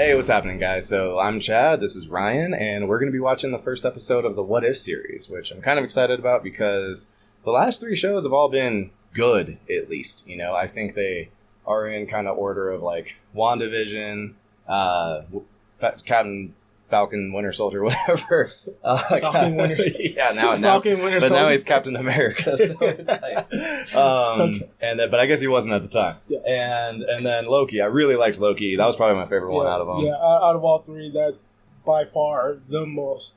Hey, what's happening, guys? So I'm Chad, this is Ryan, and we're going to be watching the first episode of the What If series, which I'm kind of excited about because the last 3 shows have all been good, at least. You know, I think they are in kind of order of like WandaVision, Captain Falcon, Winter Soldier, whatever. Falcon Winter. Yeah, now, Falcon Winter but Soldier. now he's Captain America. So it's like, Okay. and then, but I guess he wasn't at the time. Yeah. And then Loki. I really liked Loki. That was probably my favorite one out of them. Yeah, out of all 3, that by far the most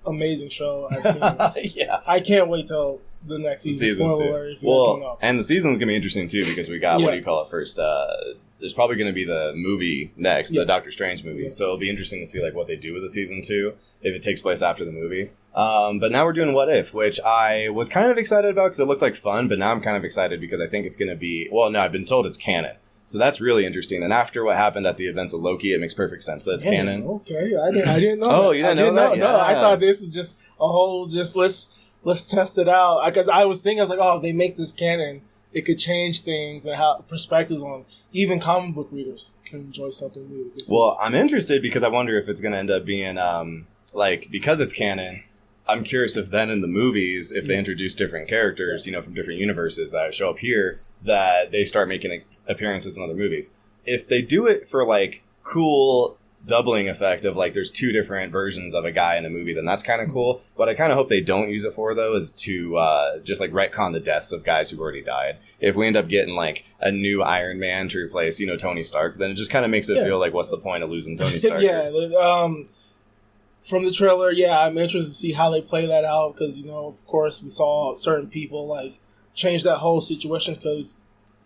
amazing show I've seen. Yeah. I can't wait till the next season. Spoiler alert if you don't know. And the season's gonna be interesting too because we got what do you call it first? There's probably going to be the movie next, the Doctor Strange movie. So it'll be interesting to see like what they do with the season 2 if it takes place after the movie. But now we're doing What If, which I was kind of excited about because it looked like fun. But now I'm kind of excited because I think it's going to be. Well, no, I've been told it's canon, so that's really interesting. And after what happened at the events of Loki, it makes perfect sense that it's canon. Okay, I didn't know. Oh, you didn't know that? No, Yeah. I thought this is just a whole let's test it out because I was like, oh, if they make this canon, it could change things and how perspectives on even comic book readers can enjoy something new. I'm interested because I wonder if it's going to end up being because it's canon. I'm curious if then in the movies, if they introduce different characters, you know, from different universes that show up here, that they start making appearances in other movies. If they do it for like cool doubling effect of like there's 2 different versions of a guy in a movie, then that's kind of cool. What I kind of hope they don't use it for though is to just like retcon the deaths of guys who've already died. If we end up getting like a new Iron Man to replace, you know, Tony Stark, then it just kind of makes it feel like what's the point of losing Tony Stark? From the trailer, I'm interested to see how they play that out because, you know, of course we saw certain people like change that whole situation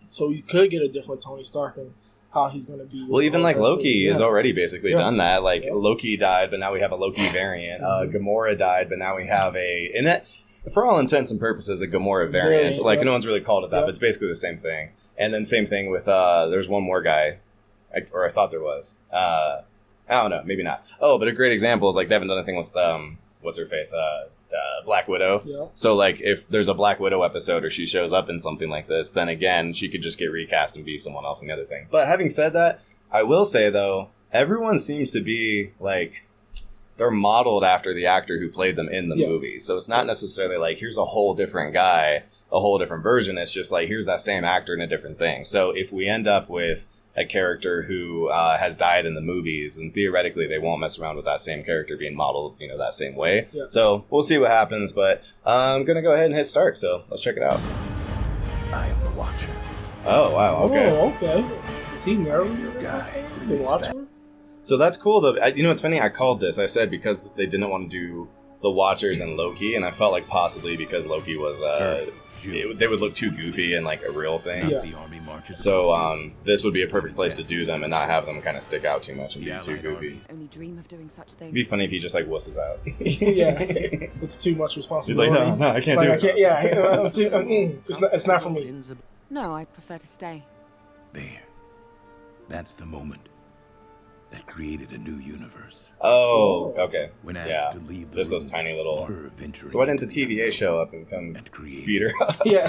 so you could get a different Tony Stark and how he's going to be. Well, even like Loki has already basically done that. Like Loki died, but now we have a Loki variant. Gamora died, but now we have and that, for all intents and purposes, a Gamora variant. No one's really called it that, but it's basically the same thing. And then same thing with there's one more guy, or I thought there was. I don't know, maybe not. Oh, but a great example is like they haven't done anything with what's her face, Black Widow. Yeah. So like if there's a Black Widow episode or she shows up in something like this, then again she could just get recast and be someone else in the other thing. But having said that, I will say though, everyone seems to be like they're modeled after the actor who played them in the movie. So it's not necessarily like here's a whole different guy, a whole different version. It's just like here's that same actor in a different thing. So if we end up with a character who has died in the movies, and theoretically they won't mess around with that same character being modeled, you know, that same way. Yeah. So we'll see what happens, but I'm going to go ahead and hit start, so let's check it out. I am the Watcher. Oh, wow, okay. Oh, okay. Is he narrating this? The Watcher? So that's cool, though. You know what's funny? I called this. I said because they didn't want to do the Watchers and Loki, and I felt like possibly because Loki was... they would look too goofy and like a real thing. Yeah. So this would be a perfect place to do them and not have them kind of stick out too much and be too goofy. Only dream of doing such things. It'd be funny if he just like wusses out. It's too much responsibility. He's like, no, I can't do it. It's not for me. No, I'd prefer to stay. There. That's the moment that created a new universe. Oh, okay. When asked to leave the just those tiny little... So why didn't the TVA show up and come beat her up? Yeah.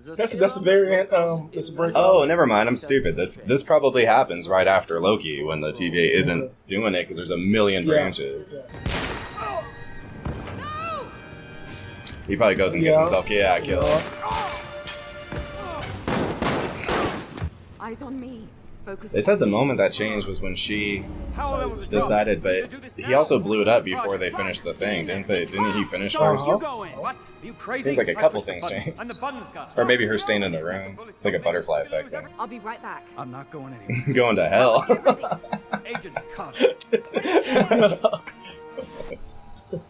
that's a variant. It's a break. Oh, never mind. I'm stupid. This probably happens right after Loki when the TVA isn't doing it because there's a million branches. Yeah. He probably goes and gets himself killed. Eyes on me. They said the moment that changed was when she decided, but he also blew it up before they finished the thing, didn't he finish first? Seems like a couple things changed. Or maybe her staying in the room. It's like a butterfly effect thing. I'll be right back. I'm not going anywhere. Going to hell. Agent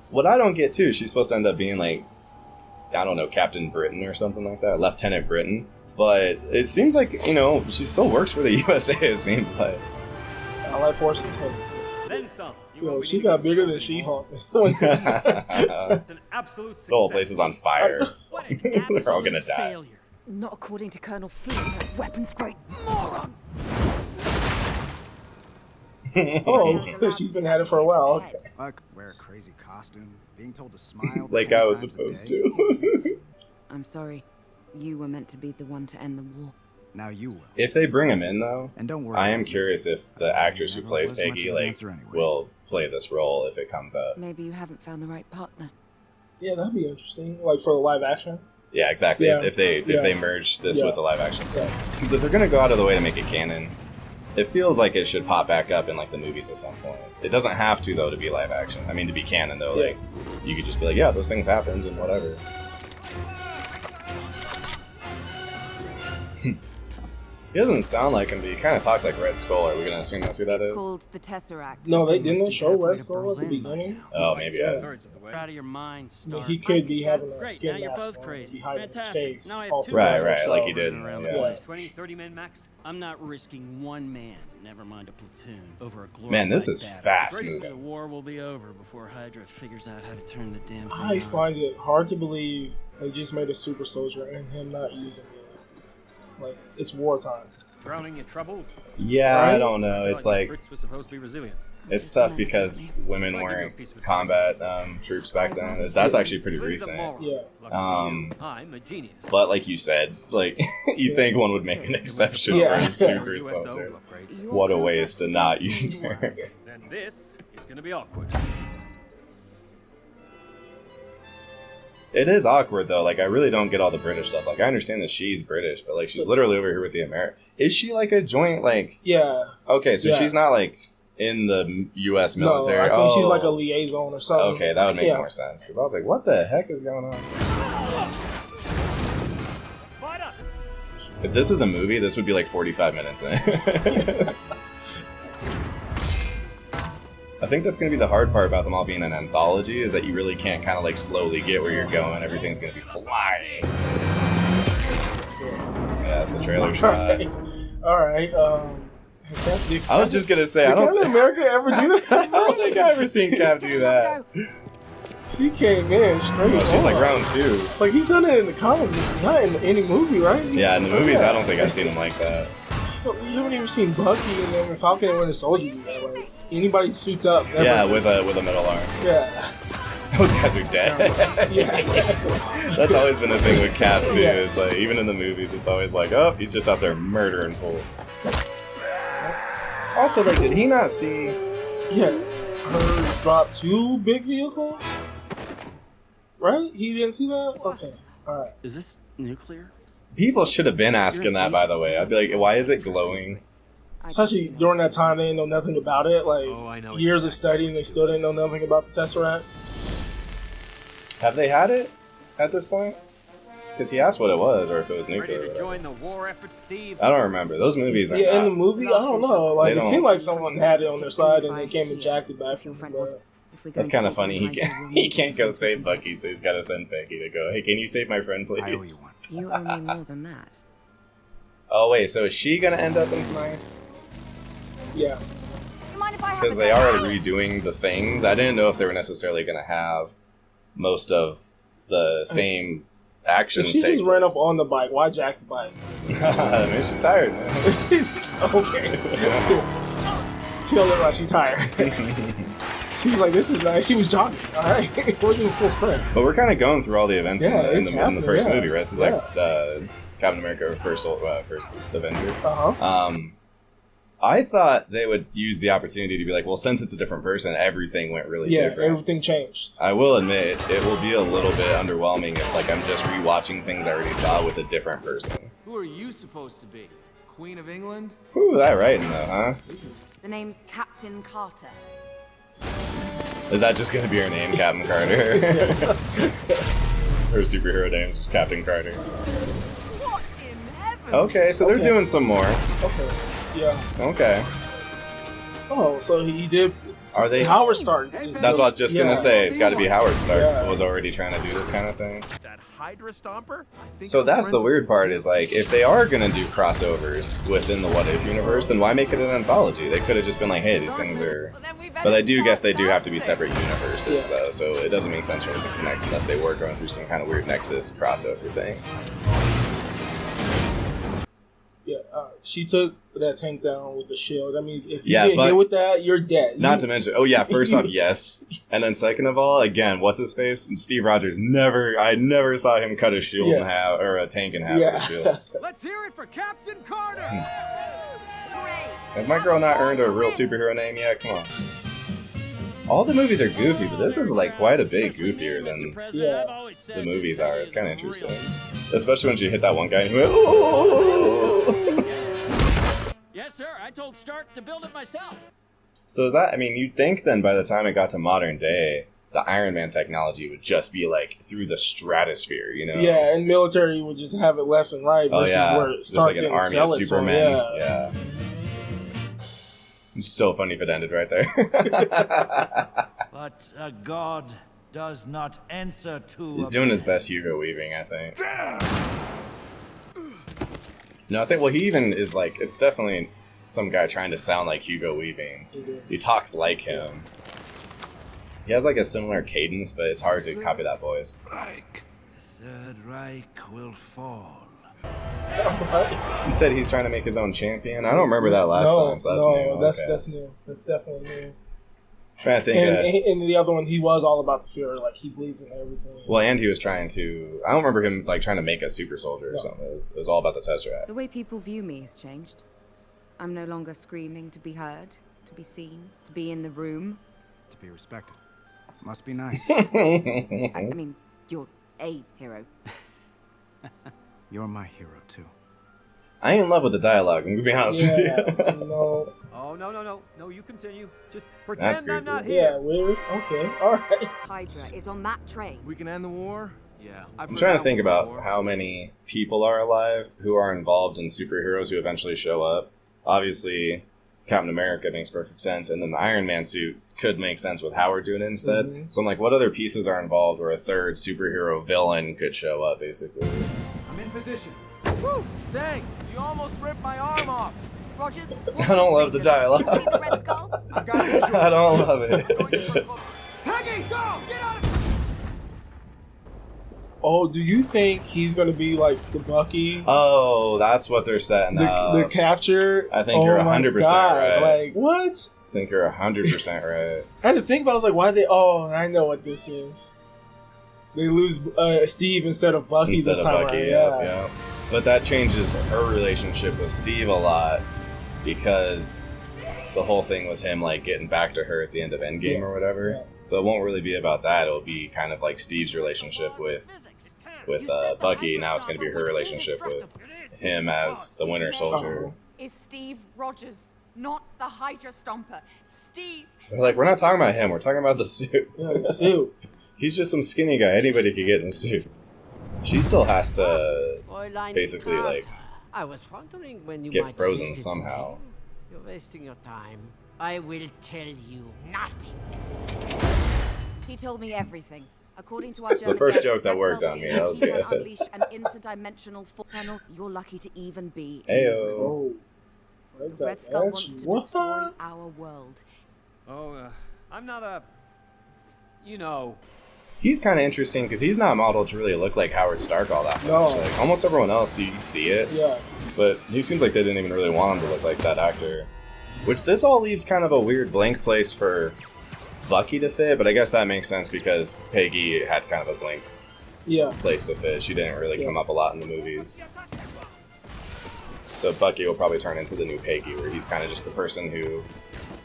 What I don't get too, she's supposed to end up being like, I don't know, Captain Britain or something like that, Lieutenant Britain. But it seems like, you know, she still works for the USA, it seems like. Allied Forces. She got bigger than She-Hulk. The whole place is on fire. They're all gonna die. Failure. Not according to Colonel Flynn, weapons great moron. Oh, she's been at it for a while. Okay. Wear a crazy costume, being told to smile. Like I was supposed to. I'm sorry. You were meant to be the one to end the war. Now you will. If they bring him in, though, And don't worry. I am curious if the actress who Never plays was much Peggy of an like answer anyway. will play this role if it comes up. Maybe you haven't found the right partner. Yeah, that'd be interesting. Like for the live action. Yeah, exactly. Yeah. If they merge this Yeah. with the live action stuff, Yeah. because if they're gonna go out of the way to make it canon, it feels like it should pop back up in like the movies at some point. It doesn't have to though to be live action. I mean, to be canon though, Yeah. like you could just be like, yeah, those things happened and whatever. He doesn't sound like him, but he kind of talks like Red Skull. Are we gonna assume that's who that It's is? called the Tesseract. No, didn't they show Red Skull at the beginning? Oh, maybe. Yeah. Out of your mind, I mean, Stark. he could be having a Great, now skin you're mask both on crazy. and be hiding his Fantastic. face. Now I have all two together, Right, so- like he did. Around Yeah. the place. 20, 30 men max. I'm not risking one man, never mind a platoon, over a glorified Man, this is data. fast The moving. The war will be over before Hydra figures out how to turn the damn thing I on. find it hard to believe they just made a super soldier and him not using it. Like, it's wartime. Drowning your troubles? Yeah, Right? I don't know. It's like Brits were supposed to be resilient. it's tough because women weren't combat troops back then. That's actually pretty recent. Yeah. Um, I'm a genius. But like you said, like you think one would make an exception Yeah. for a super soldier. What a waste to not use her. Then this is going to be awkward. It is awkward though. Like I really don't get all the British stuff. Like I understand that she's British, but like she's literally over here with the American. Is she like a joint? Like Yeah. okay, so Yeah. she's not like in the U.S. military. No, I think she's Oh. like a liaison or something. Okay, that would make Yeah. more sense because I was like, what the heck is going on? If this is a movie, this would be like 45 minutes in. I think that's going to be the hard part about them all being an anthology is that you really can't kind of like slowly get where you're going. Everything's going to be flying. Yeah, that's the trailer shot. All right. I was just going to say, I Did don't Captain America ever do that? I don't think I've ever seen Cap do that. She came in straight. Oh, she's like on. round 2. Like he's done it in the comics, not in any movie, right? Yeah, in the movies, I don't think I've seen him like that. You haven't even seen Bucky and then Falcon and Winter Soldier do that. Like anybody souped up. never Yeah, just- with a metal arm. Yeah. Those guys are dead. Yeah. That's always been the thing with Cap too. Yeah. Is like even in the movies, it's always like, oh, he's just out there murdering fools. Also, like, did he not see? Yeah. Her drop 2 big vehicles. Right? He didn't see that. Okay. All right. Is this nuclear? People should have been asking that, by the way. I'd be like, why is it glowing? Especially during that time, they didn't know nothing about it. Like Oh, I know years of studying, they still didn't know nothing about the Tesseract. Have they had it at this point? Because he asked what it was, or if it was Ready nuclear. or to whatever. join the war effort, Steve? I don't remember. Those movies are Yeah, in the not. movie, I don't know. Like They it don't- seemed like someone had it on their side and they came and jacked it back from the. That's kind of funny. He can't go save Bucky, so he's got to send Peggy to go. Hey, can you save my friend, please? I owe you one. You owe me more than that. Oh wait, so is she gonna end up in Smice? Yeah. Because they are redoing the things. I didn't know if they were necessarily gonna have most of the same actions. If she take just ran up place. on the bike, why jack the bike? Maybe she's tired. Okay. She don't look like she's tired. She was like, "This is nice." She was jogging. All right, we're doing full sprint. But we're kind of going through all the events Yeah, in it's the happening, first yeah. movie, right? This is like Captain America first Avenger. I thought they would use the opportunity to be like, well, since it's a different person, everything went really Yeah, different. everything changed. I will admit, it will be a little bit underwhelming if like I'm just rewatching things I already saw with a different person. Who are you supposed to be? Queen of England? Whew, that writing though, huh? The name's Captain Carter. Is that just gonna be her name, Captain Carter? Her superhero name is just Captain Carter. What in heaven? Okay, so they're Okay. doing some more. Okay. Yeah. Okay. Oh, so he did. Are they- Howard Stark? That's what I was just gonna Yeah. say. It's got to be Howard Stark Yeah. was already trying to do this kind of thing. That Hydra Stomper? So that's the weird part is like if they are gonna do crossovers within the What If universe, then why make it an anthology? They could have just been like, hey, these things are. But I do guess they do have to be separate universes Yeah. though, so it doesn't make sense for them to connect unless they were going through some kind of weird Nexus crossover thing. Yeah. she took that tank down with the shield. That means if you Yeah, get but- hit with that, you're dead. Not to mention, first off, yes. And then second of all, again, what's his face? Steve Rogers I never saw him cut a shield in half, or a tank in half with a shield. Let's hear it for Captain Carter! Has my girl not earned a real superhero name yet? Come on. All the movies are goofy, but this is like quite a bit goofier than the movies are. It's kind of interesting. Especially when you hit that one guy who went, Yes, sir. I told Stark to build it myself. So is that, I mean, you'd think then by the time it got to modern day, the Iron Man technology would just be like through the stratosphere, you know? Yeah, and military would just have it left and right versus where just Stark like an didn't army sell of it, Supermen. so, Yeah. It's so funny if it ended right there. But a god does not answer to. He's doing his best Hugo Weaving, I think. No, I think, well, he even is like, it's definitely some guy trying to sound like Hugo Weaving. He talks like him. He has like a similar cadence, but it's hard to copy that voice. Reich. Third Reich will fall. He said he's trying to make his own champion. I don't remember that last time, so that's new. That's new. That's definitely new. Trying to think. And the other one, he was all about the Fuhrer. Like, he believes in everything. Well, and he was trying to. I don't remember him like trying to make a super soldier or something. It was all about the Tesseract. The way people view me has changed. I'm no longer screaming to be heard, to be seen, to be in the room. To be respected. Must be nice. I mean, you're a hero. You're my hero, too. I ain't in love with the dialogue, I'm gonna be honest with you. No. Oh, no, you continue. Just That's pretend I'm not creepy. here. Yeah, weird. Okay, alright. Hydra is on that train. We can end the war? Yeah. I'm trying to think about how many people are alive who are involved in superheroes who eventually show up. Obviously, Captain America makes perfect sense, and then the Iron Man suit could make sense with Howard doing it instead. Mm-hmm. So I'm like, what other pieces are involved where a third superhero villain could show up, basically? I'm in position. Woo! Thanks! You almost ripped my arm off! Rogers, I don't love the dialogue. I don't love it. Peggy, go! Get out of Oh, do you think he's gonna be like the Bucky? Oh, that's what they're setting up. The capture? I think you're 100% right. Like, what? I think you're 100% right. I had to think about it. I was like, why they... Oh, I know what this is. They lose Steve instead of Bucky Instead this of time Bucky, around. yeah. But that changes her relationship with Steve a lot because the whole thing was him like getting back to her at the end of Endgame or whatever. Yeah. So it won't really be about that. It'll be kind of like Steve's relationship with Bucky. Now it's going to be her relationship with him as the Winter Soldier. Is Steve Rogers not the Hydra Stomper? Steve. They're like, we're not talking about him. We're talking about the suit. Yeah, the suit. He's just some skinny guy. Anybody could get in the suit. She still has to basically like I was wondering when you get might frozen visit somehow. me. You're wasting your time. I will tell you nothing. He told me everything. According to our That's the first joke that worked on me. That was good. Unleash an interdimensional panel. You're lucky to even be. Ayo. The Red Skull wants to destroy our world. Oh, I'm not a... You know... He's kind of interesting because he's not modeled to really look like Howard Stark all that much. No. Like, almost everyone else, you see it. Yeah. But he seems like they didn't even really want him to look like that actor. Which this all leaves kind of a weird blank place for Bucky to fit, but I guess that makes sense because Peggy had kind of a blank place to fit. She didn't really come up a lot in the movies. So Bucky will probably turn into the new Peggy, where he's kind of just the person who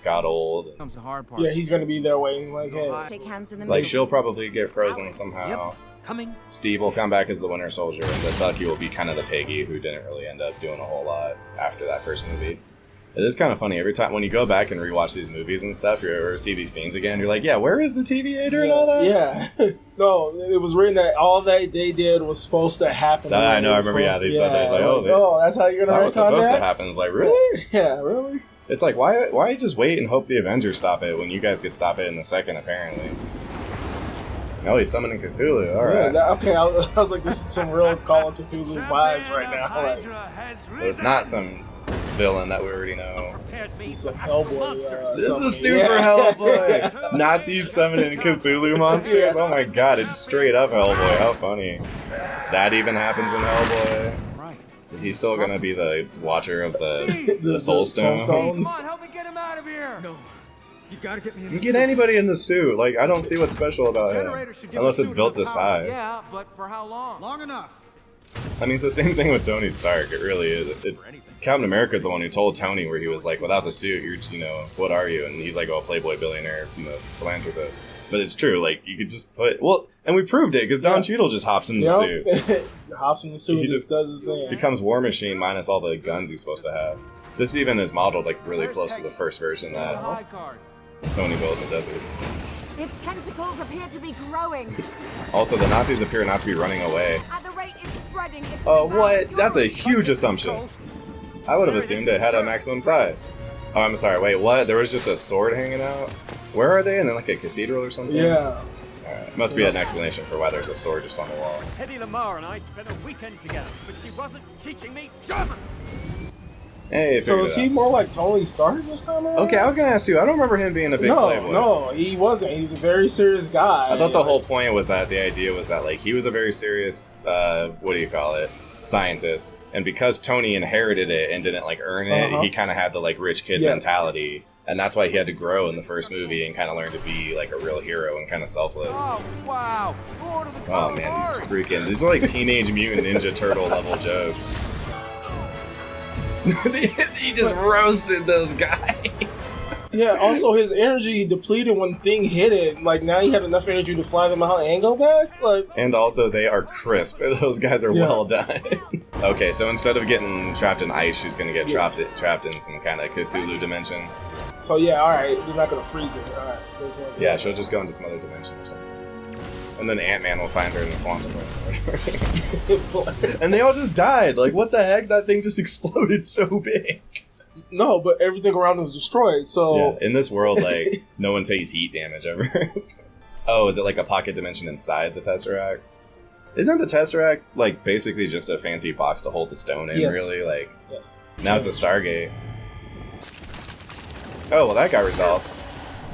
got old. Comes the hard part. Yeah, he's gonna be there waiting like, hey. Shake hands in the Like, middle. she'll probably get frozen somehow. Yep. Coming. Steve will come back as the Winter Soldier, but Bucky will be kind of the Peggy who didn't really end up doing a whole lot after that first movie. It is kind of funny. Every time when you go back and rewatch these movies and stuff, or see these scenes again, you're like, yeah, where is the Deviator and all that? Yeah. No, it was written that all that they did was supposed to happen. I know, I remember, they said that. Like, oh, that's how you're going to that was supposed to happen. It's like, really? Yeah, really? It's like, why just wait and hope the Avengers stop it when you guys could stop it in a second, apparently? No, he's summoning Cthulhu. All right. Yeah, okay, I was like, this is some real Call of Cthulhu vibes right now. Like, so it's not some villain that we already know. this is some Hellboy. This is super Hellboy. Nazis summoning Cthulhu monsters. Oh my god, it's straight up Hellboy. How funny. That even happens in Hellboy. Right. Is he still gonna be the watcher of the Soul Stone? Come on, help me get him out of here. No. You gotta get me in You get anybody in the suit. Like, I don't see what's special about him. Unless it's built to size. Yeah, but for how long? Long enough. I mean, it's the same thing with Tony Stark. It really is. It's Captain America's the one who told Tony where he was like, without the suit, what are you? And he's like, oh, playboy billionaire, philanthropist. But it's true. Like, you could just put... Well, and we proved it, because Don Cheadle just hops in the suit. Hops in the suit and just does his thing. Becomes War Machine minus all the guns he's supposed to have. This even is modeled, like, really close to the first version that Tony built in the desert. Its tentacles appear to be growing. Also, the Nazis appear not to be running away. At the rate it's spreading, it's Oh, what? That's a huge assumption. I would have assumed it had a maximum size. Oh, I'm sorry. Wait, what? There was just a sword hanging out? Where are they? In like a cathedral or something? Yeah. Alright. Must be an explanation for why there's a sword just on the wall. Hedy Lamarr and I spent a weekend together, but she wasn't teaching me German. Hey, so is he more like Tony Stark this time around? Okay, I was gonna ask you. I don't remember him being a big playboy. No, he wasn't. He was a very serious guy. I thought the whole point was that the idea was that like he was a very serious, scientist, and because Tony inherited it and didn't like earn it, he kind of had the like rich kid mentality, and that's why he had to grow in the first movie and kind of learn to be like a real hero and kind of selfless. Oh wow! Oh man, these are like Teenage Mutant Ninja Turtle level jokes. He just roasted those guys. Yeah, also his energy depleted when Thing hit it. Like, now he had enough energy to fly them out and go back? Like, and also, they are crisp. Those guys are well done. Okay, so instead of getting trapped in ice, she's gonna get trapped in some kind of Cthulhu dimension. So yeah, alright, they're not gonna freeze her. Alright. Yeah, she'll just go into some other dimension or something. And then Ant-Man will find her in the quantum realm. And they all just died. Like, what the heck? That thing just exploded so big. No, but everything around was destroyed, so... Yeah, in this world, like, no one takes heat damage ever. Oh, is it like a pocket dimension inside the Tesseract? Isn't the Tesseract, like, basically just a fancy box to hold the stone in, really? Like, yes. Now it's a Stargate. Oh, well, that got resolved.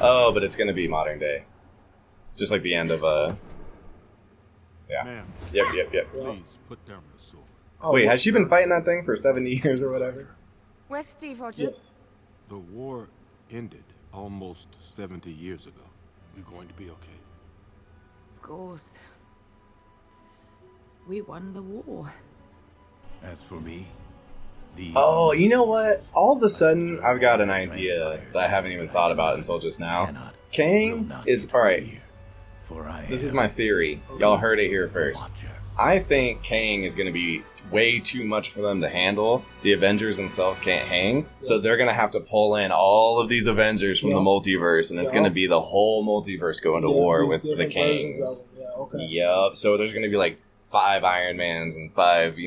Oh, but it's gonna be modern day. Just like the end of, yeah. Ma'am. Yep. Please put down the sword. Oh, wait, has she been fighting that thing for 70 years or whatever? Where's Steve Rogers? Yes. The war ended almost 70 years ago. We're going to be okay. Of course. We won the war. As for me, oh, you know what? All of a sudden, I've got an idea that I haven't even thought about until just now. Kang is... Alright. This is my theory. Y'all heard it here first. I think Kang is going to be way too much for them to handle. The Avengers themselves can't hang, so they're going to have to pull in all of these Avengers from the multiverse, and it's going to be the whole multiverse going to war with the Kangs. Yep. So there's going to be like 5 Iron Mans and 5,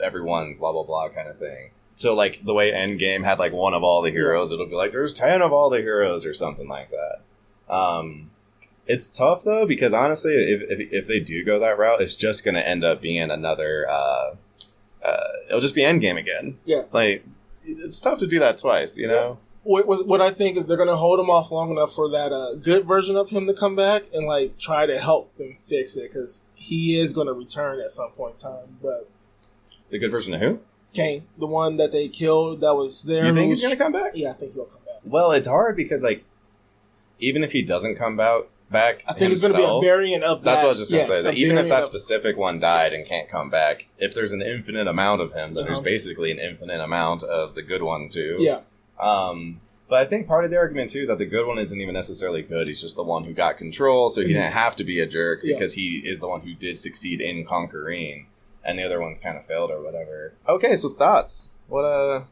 everyone's blah blah blah kind of thing. So like the way Endgame had like one of all the heroes, it'll be like there's 10 of all the heroes or something like that. It's tough though, because honestly, if they do go that route, it's just going to end up being another. It'll just be Endgame again. Yeah, like it's tough to do that twice, you know. What I think is they're going to hold him off long enough for that good version of him to come back and like try to help them fix it, because he is going to return at some point in time. But the good version of who? Kang, the one that they killed that was there. You think he's going to come back? Yeah, I think he'll come back. Well, it's hard because like even if he doesn't come back, I think it's going to be a variant of that. That's what I was just going to say. That even if that specific one died and can't come back, if there's an infinite amount of him, then there's basically an infinite amount of the good one too. Yeah. But I think part of the argument too is that the good one isn't even necessarily good. He's just the one who got control, so he didn't have to be a jerk because he is the one who did succeed in conquering, and the other ones kind of failed or whatever. Okay, so thoughts? What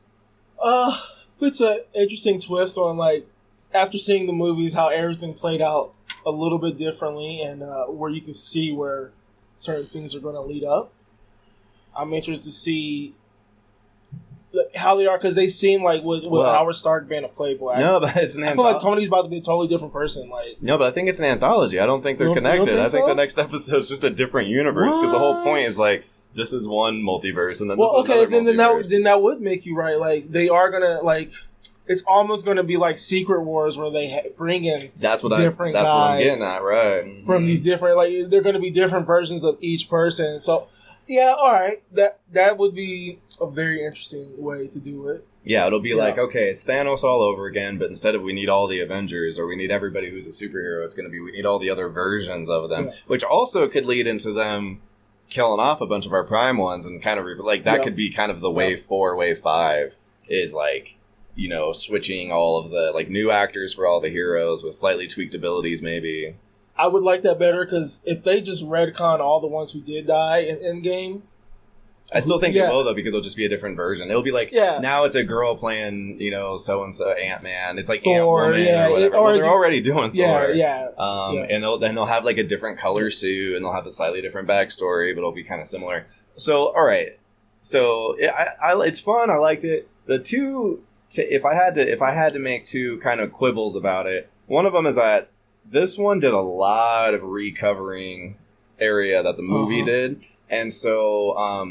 it's an interesting twist on like after seeing the movies how everything played out a little bit differently, and where you can see where certain things are going to lead up. I'm interested to see how they are, because they seem like with Howard Stark being a playboy. No, but it's an I feel like Tony's about to be a totally different person. Like, no, but I think it's an anthology. I don't think they're connected. I think the next episode is just a different universe, because the whole point is like this is one multiverse, and then this is another multiverse. Then that would make you right. Like they are gonna like. It's almost going to be like Secret Wars, where they bring in that's what guys what I'm getting at, right? From these different, like they're going to be different versions of each person. So Yeah, all right. That would be a very interesting way to do it. Yeah, it'll be like, okay, it's Thanos all over again, but instead of we need all the Avengers or we need everybody who's a superhero, it's going to be we need all the other versions of them, which also could lead into them killing off a bunch of our prime ones and kind of like that could be kind of the wave 4, wave 5 is like, you know, switching all of the like new actors for all the heroes with slightly tweaked abilities maybe. I would like that better because if they just retcon all the ones who did die in Endgame, I still think it will though because it'll just be a different version. It'll be like now it's a girl playing, you know, so and so Ant-Man. It's like Ant-Woman or whatever. Well, they're already doing Thor. And they'll have like a different color suit and they'll have a slightly different backstory, but it'll be kind of similar. So all right, so it's fun. I liked it. The two, if I had to make two kind of quibbles about it, one of them is that this one did a lot of recovering area that the movie did. And so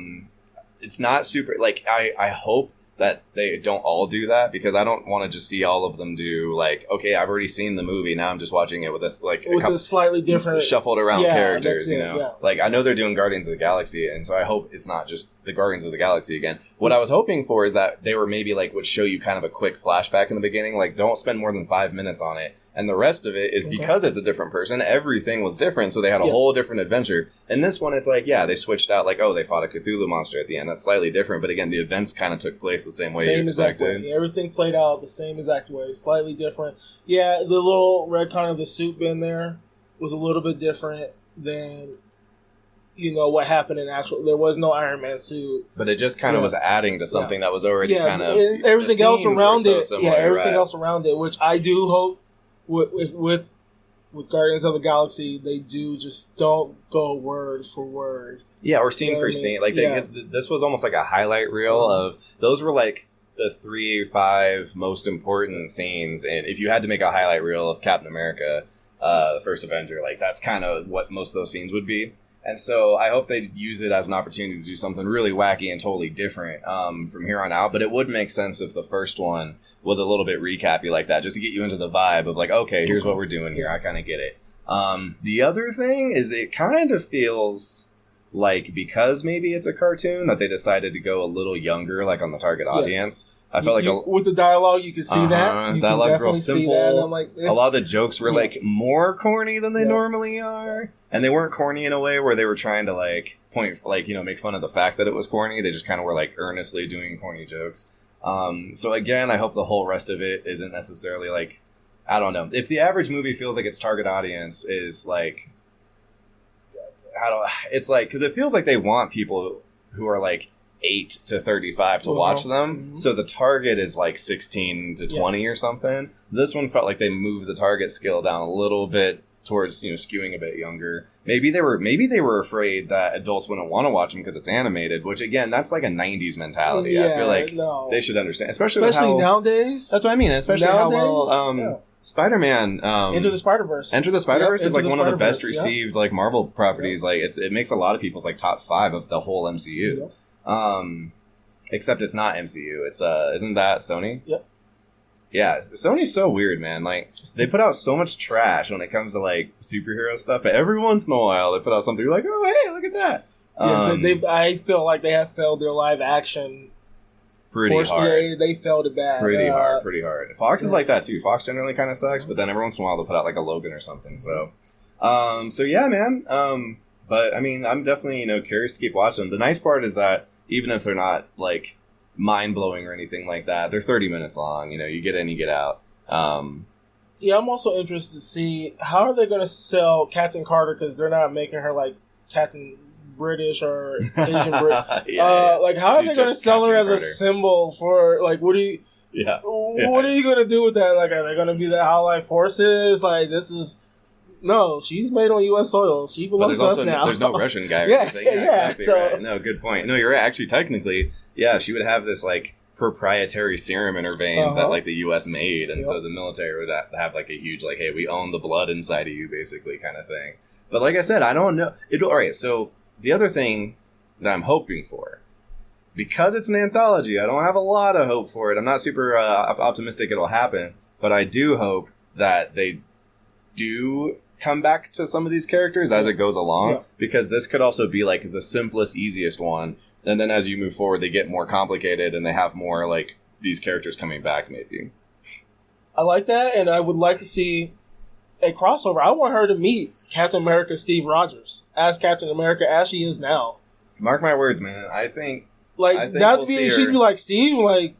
it's not super, like, I hope that they don't all do that because I don't want to just see all of them do, like, okay, I've already seen the movie, now I'm just watching it with this, like, with a slightly different shuffled around characters, you know? Yeah. Like, I know they're doing Guardians of the Galaxy, and so I hope it's not just the Guardians of the Galaxy again. What I was hoping for is that they were maybe, like, would show you kind of a quick flashback in the beginning, like, don't spend more than 5 minutes on it. And the rest of it is because it's a different person, everything was different, so they had a whole different adventure. And this one, it's like, they switched out, like, oh, they fought a Cthulhu monster at the end. That's slightly different, but again, the events kind of took place the same way you expected. Way. Everything played out the same exact way, slightly different. Yeah, the little retcon of the suit bin there was a little bit different than, you know, what happened in actual. There was no Iron Man suit. But it just kind of was adding to something that was already kind of... everything else around it. Everything else around it, which I do hope with Guardians of the Galaxy, they do just don't go word for word. Yeah, or scene for scene. Like, this was almost like a highlight reel of... Those were like the 3 or 5 most important scenes. And if you had to make a highlight reel of Captain America, the first Avenger, like, that's kind of what most of those scenes would be. And so I hope they use it as an opportunity to do something really wacky and totally different from here on out. But it would make sense if the first one was a little bit recappy like that, just to get you into the vibe of like, okay, here's what we're doing here. I kind of get it. The other thing is it kind of feels like because maybe it's a cartoon that they decided to go a little younger, like on the target audience. I felt like with the dialogue, you can see that. You dialogue's real simple. Like, a lot of the jokes were like more corny than they normally are, and they weren't corny in a way where they were trying to like point, like, you know, make fun of the fact that it was corny. They just kind of were like earnestly doing corny jokes. So again, I hope the whole rest of it isn't necessarily like, I don't know. If the average movie feels like its target audience is like, it's like, because it feels like they want people who are like 8 to 35 to watch them. So the target is like 16 to 20 or something. This one felt like they moved the target scale down a little bit towards, you know, skewing a bit younger. Maybe they were afraid that adults wouldn't want to watch them because it's animated, which again, that's like a 90s mentality. I feel like they should understand, especially nowadays. That's what I mean, especially nowadays, how well Spider-Man Into the Spider-Verse. Into the Spider-Verse is like one of the best received like Marvel properties. Like it makes a lot of people's like top 5 of the whole MCU. Except it's not MCU. It's isn't that Sony? Yep. Yeah, Sony's so weird, man. Like, they put out so much trash when it comes to, like, superhero stuff, but every once in a while they put out something like, oh, hey, look at that. I feel like they have failed their live action. Pretty hard. They failed it bad. Pretty hard. Fox is like that, too. Fox generally kind of sucks, but then every once in a while they'll put out, like, a Logan or something, so. So, yeah, man. But, I mean, I'm definitely, you know, curious to keep watching them. The nice part is that even if they're not, like, mind-blowing or anything like that, they're 30 minutes long, you know, you get in, you get out. Yeah, I'm also interested to see how are they going to sell Captain Carter, because they're not making her like Captain British or Asian Brit. Like, how are they going to sell her as a symbol for, like, what are you going to do with that? Like, are they going to be the Allied forces? Like, this is... No, she's made on U.S. soil. She belongs to us now. There's no Russian guy or anything. Exactly right. No, good point. No, you're right. Actually, technically, she would have this, like, proprietary serum in her veins that, like, the U.S. made, and so the military would have, like, a huge, like, hey, we own the blood inside of you, basically, kind of thing. But like I said, I don't know. All right, so the other thing that I'm hoping for, because it's an anthology, I don't have a lot of hope for it. I'm not super optimistic it'll happen, but I do hope that they do come back to some of these characters as it goes along, because this could also be like the simplest, easiest one, and then as you move forward, they get more complicated and they have more like these characters coming back. Maybe I like that, and I would like to see a crossover. I want her to meet Captain America Steve Rogers as Captain America as she is now. Mark my words, man. I think that we'll she'd be like, Steve, like,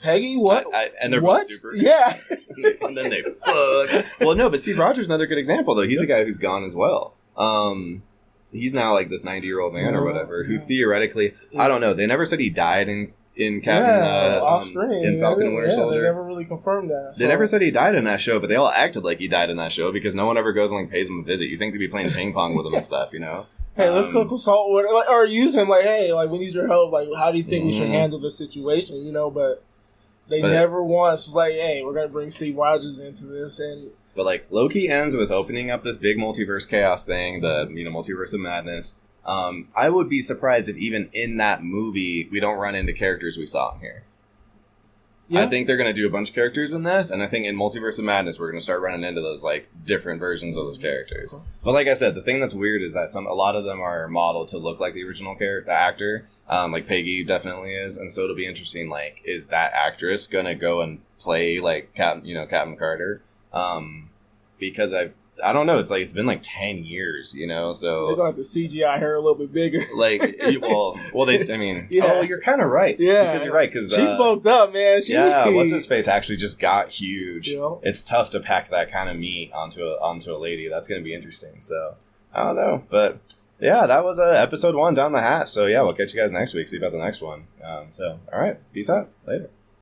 Peggy, what? And they're what? both super. Yeah. And then they fuck. Well, no, but Steve Rogers is another good example, though. He's a guy who's gone as well. He's now like this 90-year-old man or whatever, who theoretically, I don't know, they never said he died in Captain off-screen. In Falcon and Winter Soldier. They never really confirmed that. They never said he died in that show, but they all acted like he died in that show because no one ever goes and like pays him a visit. You think they'd be playing ping pong with him and stuff, you know? Hey, let's go consult with, or use him. Like, hey, like we need your help. Like, how do you think we should handle this situation? You know, but they never once was like, hey, we're gonna bring Steve Rogers into this. But like Loki ends with opening up this big multiverse chaos thing, the multiverse of madness. I would be surprised if even in that movie we don't run into characters we saw in here. Yeah. I think they're going to do a bunch of characters in this, and I think in Multiverse of Madness we're going to start running into those like different versions of those characters. Cool. But like I said, the thing that's weird is that a lot of them are modeled to look like the original the actor. Like Peggy definitely is, and so it'll be interesting. Like, is that actress going to go and play like Captain Carter? Because I don't know. It's like it's been like 10 years, So they're going to have to CGI her a little bit bigger. Like, well, I mean, yeah. Oh, you're kind of right. Yeah, because you're right. Because she bulked up, man. What's his face actually just got huge. It's tough to pack that kind of meat onto a lady. That's going to be interesting. So I don't know, but yeah, that was episode 1 down the hatch. So yeah, we'll catch you guys next week. See about the next one. So all right, peace out. Later.